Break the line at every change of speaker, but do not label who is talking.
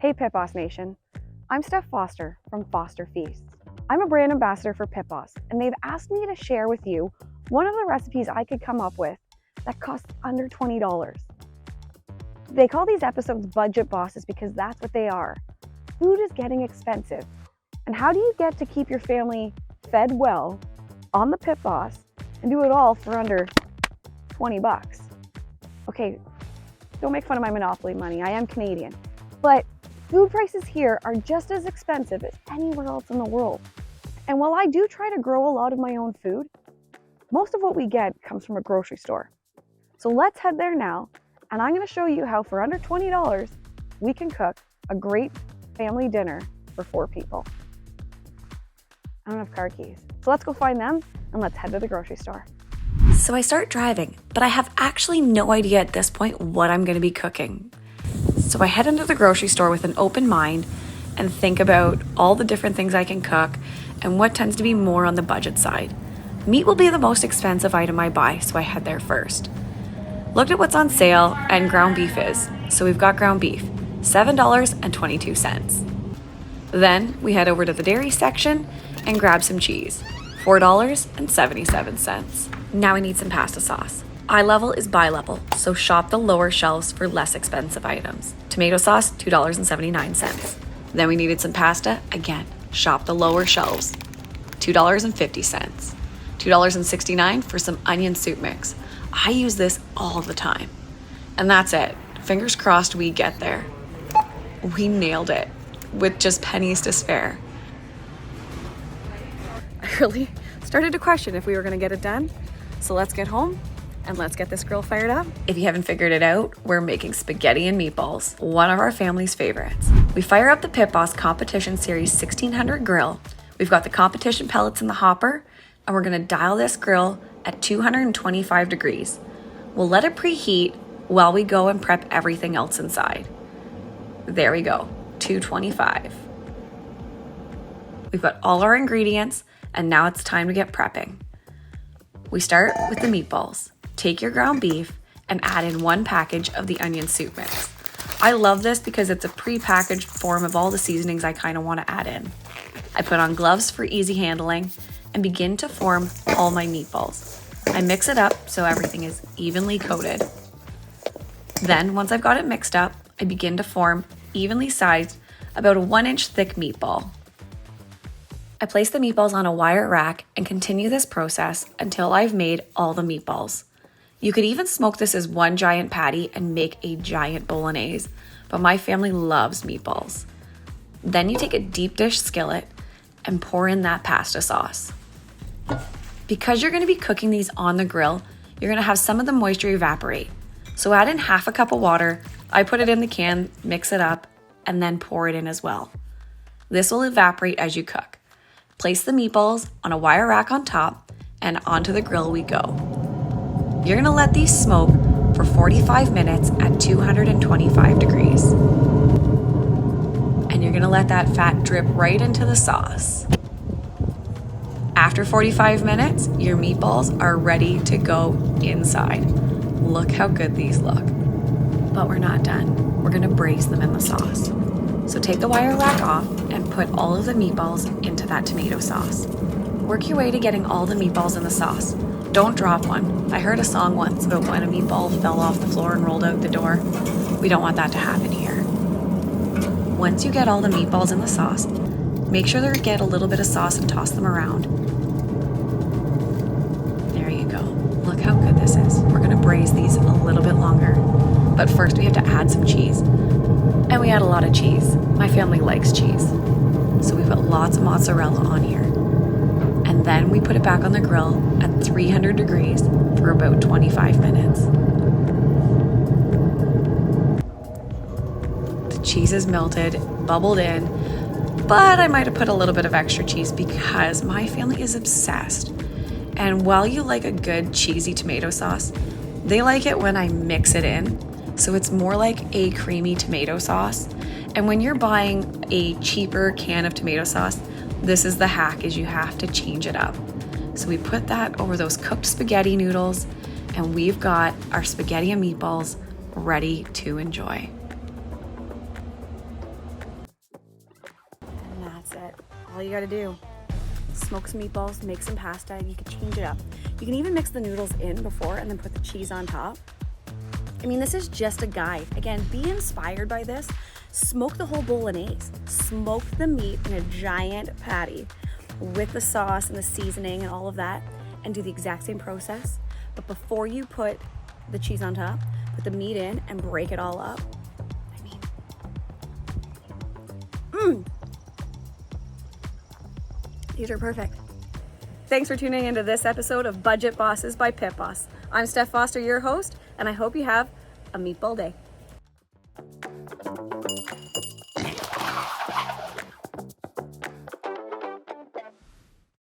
Hey Pit Boss Nation, I'm Steph Foster from Foster Feasts. I'm a brand ambassador for Pit Boss, and they've asked me to share with you one of the recipes I could come up with that costs under $20. They call these episodes budget bosses because that's what they are. Food is getting expensive, and how do you get to keep your family fed well on the Pit Boss and do it all for under 20 bucks? Okay, don't make fun of my Monopoly money, I am Canadian, but food prices here are just as expensive as anywhere else in the world. And while I do try to grow a lot of my own food, most of what we get comes from a grocery store. So let's head there now, and I'm going to show you how for under $20, we can cook a great family dinner for 4 people. I don't have car keys, so let's go find them and let's head to the grocery store.
So I start driving, but I have actually no idea at this point what I'm going to be cooking. So I head into the grocery store with an open mind and think about all the different things I can cook and what tends to be more on the budget side. Meat will be the most expensive item I buy, so I head there first. Looked at what's on sale and ground beef is. So we've got ground beef, $7.22. Then we head over to the dairy section and grab some cheese, $4.77. Now I need some pasta sauce. Eye level is buy level, so shop the lower shelves for less expensive items. Tomato sauce, $2.79. Then we needed some pasta. Again, shop the lower shelves, $2.50. $2.69 for some onion soup mix. I use this all the time. And that's it. Fingers crossed we get there. We nailed it with just pennies to spare.
I really started to question if we were going to get it done. So let's get home and let's get this grill fired up.
If you haven't figured it out, we're making spaghetti and meatballs, one of our family's favorites. We fire up the Pit Boss Competition Series 1600 grill. We've got the competition pellets in the hopper, and we're gonna dial this grill at 225 degrees. We'll let it preheat while we go and prep everything else inside. There we go, 225. We've got all our ingredients, and now it's time to get prepping. We start with the meatballs. Take your ground beef and add in 1 package of the onion soup mix. I love this because it's a pre-packaged form of all the seasonings I kind of want to add in. I put on gloves for easy handling and begin to form all my meatballs. I mix it up so everything is evenly coated. Then, once I've got it mixed up, I begin to form evenly sized, about a 1-inch thick meatball. I place the meatballs on a wire rack and continue this process until I've made all the meatballs. You could even smoke this as one giant patty and make a giant bolognese, but my family loves meatballs. Then you take a deep dish skillet and pour in that pasta sauce. Because you're going to be cooking these on the grill, you're going to have some of the moisture evaporate. So add in half a cup of water, I put it in the can, mix it up, and then pour it in as well. This will evaporate as you cook. Place the meatballs on a wire rack on top, and onto the grill we go. You're gonna let these smoke for 45 minutes at 225 degrees. And you're gonna let that fat drip right into the sauce. After 45 minutes, your meatballs are ready to go inside. Look how good these look. But we're not done. We're gonna braise them in the sauce. So take the wire rack off and put all of the meatballs into that tomato sauce. Work your way to getting all the meatballs in the sauce. Don't drop one. I heard a song once about when a meatball fell off the floor and rolled out the door. We don't want that to happen here. Once you get all the meatballs in the sauce, make sure to get a little bit of sauce and toss them around. There you go. Look how good this is. We're gonna braise these a little bit longer. But first we have to add some cheese. And we add a lot of cheese. My family likes cheese. So we put lots of mozzarella on here. And then we put it back on the grill at 300 degrees for about 25 minutes. The cheese is melted, bubbled in, but I might have put a little bit of extra cheese because my family is obsessed. And while you like a good cheesy tomato sauce, they like it when I mix it in. So it's more like a creamy tomato sauce. And when you're buying a cheaper can of tomato sauce, this is the hack, is you have to change it up. So we put that over those cooked spaghetti noodles, and we've got our spaghetti and meatballs ready to enjoy. And that's it. All you gotta do, smoke some meatballs, make some pasta. You can change it up. You can even mix the noodles in before and then put the cheese on top. I mean, this is just a guide. Again, be inspired by this. Smoke the whole bolognese. Smoke the meat in a giant patty with the sauce and the seasoning and all of that, and do the exact same process. But before you put the cheese on top, put the meat in and break it all up. I mean, these are perfect. Thanks for tuning into this episode of Budget Bosses by Pit Boss. I'm Steph Foster, your host, and I hope you have a meatball day.